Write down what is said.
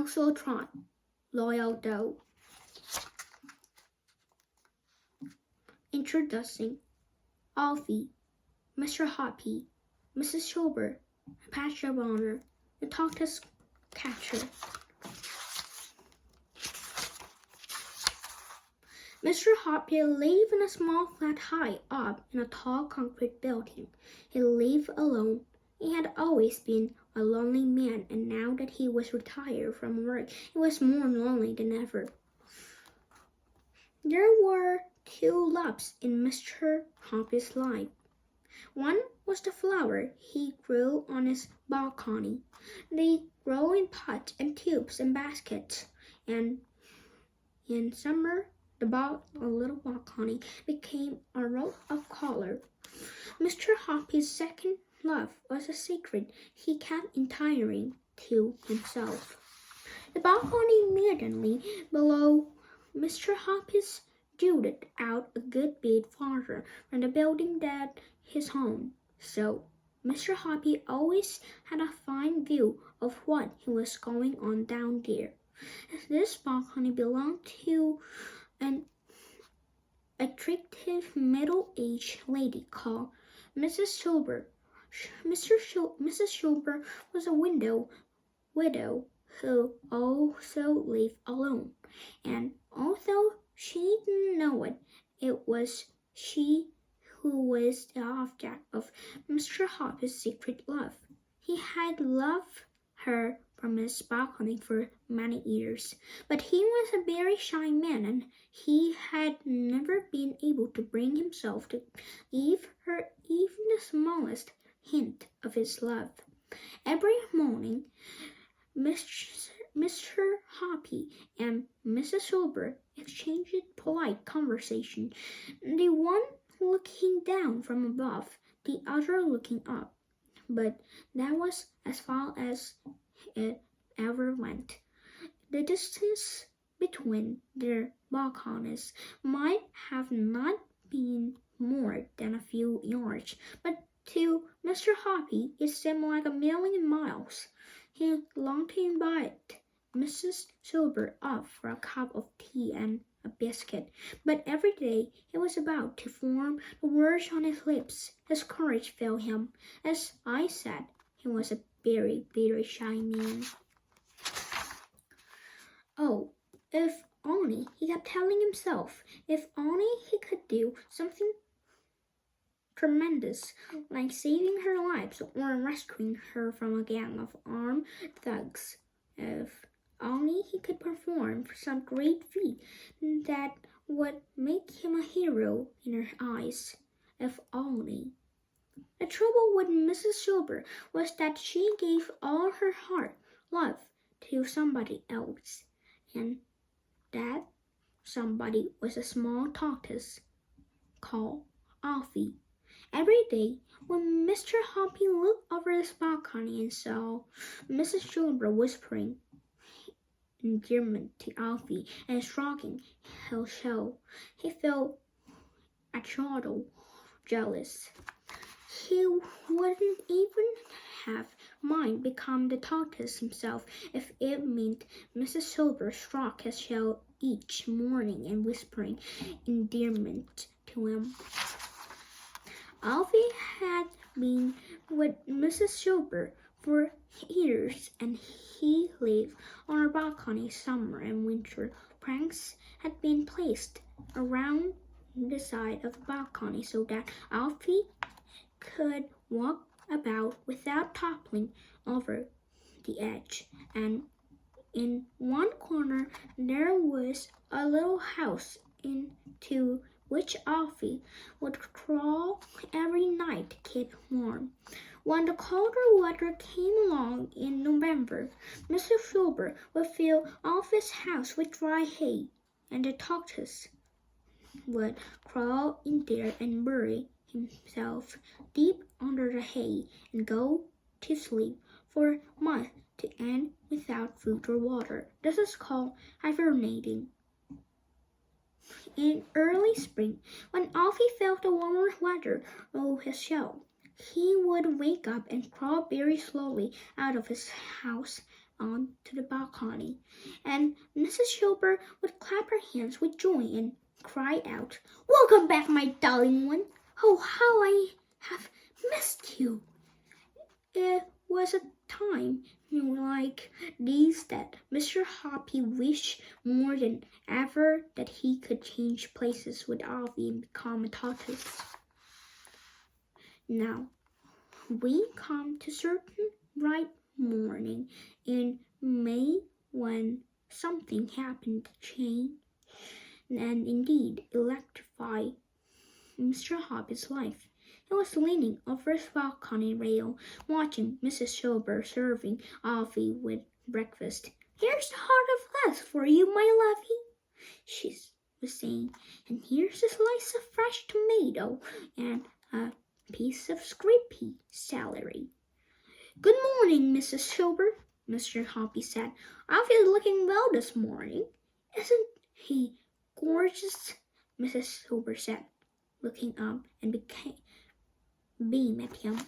Also TROT, loyal. Introducing Alfie, Mr. Hoppy, Mrs. Schubert, Pastor Bonner, the tortoise catcher. Mr. Hoppy lived in a small flat high up in a tall concrete building. He lived alone. He had always been a lonely man, and now that he was retired from work, he was more lonely than ever. There were two loves in Mr. Hoppy's life. One was the flower he grew on his balcony. They grow in pots and tubes and baskets, and in summer, the little balcony became a row of color. Mr. Hoppy's second love was a secret he kept entirely to himself. The balcony immediately below Mr. Hoppy's jutted out a good bit farther from the building than his home, so Mr. Hoppy always had a fine view of what was going on down there. This balcony belonged to an attractive middle-aged lady called Mrs. Schubert. Mrs. Schubert was a widow who also lived alone, and although she didn't know it, it was she who was the object of Mr. Hoppy's secret love. He had loved her from his balcony for many years, but he was a very shy man, and he had never been able to bring himself to give her even the smallest hint of his love. Every morning, Mr. Hoppy and Mrs. Schubert exchanged polite conversation, the one looking down from above, the other looking up. But that was as far as it ever went. The distance between their balconies might have not been more than a few yards, but to Mr. Hoppy it seemed like a million miles. He longed to invite Mrs. Schubert up for a cup of tea and a biscuit, but every day he was about to form the words on his lips. His courage failed him. As I said, he was a very, very shy man. Oh, if only, he kept telling himself, if only he could do something tremendous, like saving her life or rescuing her from a gang of armed thugs. If only he could perform some great feat that would make him a hero in her eyes. If only. The trouble with Mrs. Schubert was that she gave all her heart, love, to somebody else, and that somebody was a small tortoise called Alfie. Every day, when Mr. Hoppy looked over his balcony and saw Mrs. Schubert whispering endearment to Alfie and stroking his shell, he felt a trifle jealous. He wouldn't even have mind become the tortoise himself if it meant Mrs. Schubert stroked his shell each morning and whispering endearment to him. Alfie had been with Mrs. Schubert for years, and he lived on her balcony summer and winter. Pranks had been placed around the side of the balcony so that Alfie could walk about without toppling over the edge, and in one corner there was a little house into which Alfie would crawl every night to keep warm. When the colder weather came along in November, Mr. Schubert would fill Alfie's house with dry hay, and the tortoise would crawl in there and bury himself deep under the hay and go to sleep for months to end without food or water. This is called hibernating. In early spring, when Alfie felt the warmer weather of his shell, he would wake up and crawl very slowly out of his house onto the balcony, and Mrs. Silver would clap her hands with joy and cry out, "Welcome back, my darling one! Oh, how I have missed you!" It was a time like these that Mr. Hoppy wished more than ever that he could change places with Avi and become a tortoise. Now, we come to certain bright morning in May when something happened to change and indeed electrify Mr. Hoppy's life. He was leaning over his balcony rail, watching Mrs. Silver serving Avi with breakfast. "Here's a heart of lettuce for you, my lovey," she was saying, "and here's a slice of fresh tomato and a piece of scrapy celery." "Good morning, Mrs. Silver," Mr. Hoppy said. "Avi's looking well this morning." "Isn't he gorgeous?" Mrs. Silver said, looking up and beam at him.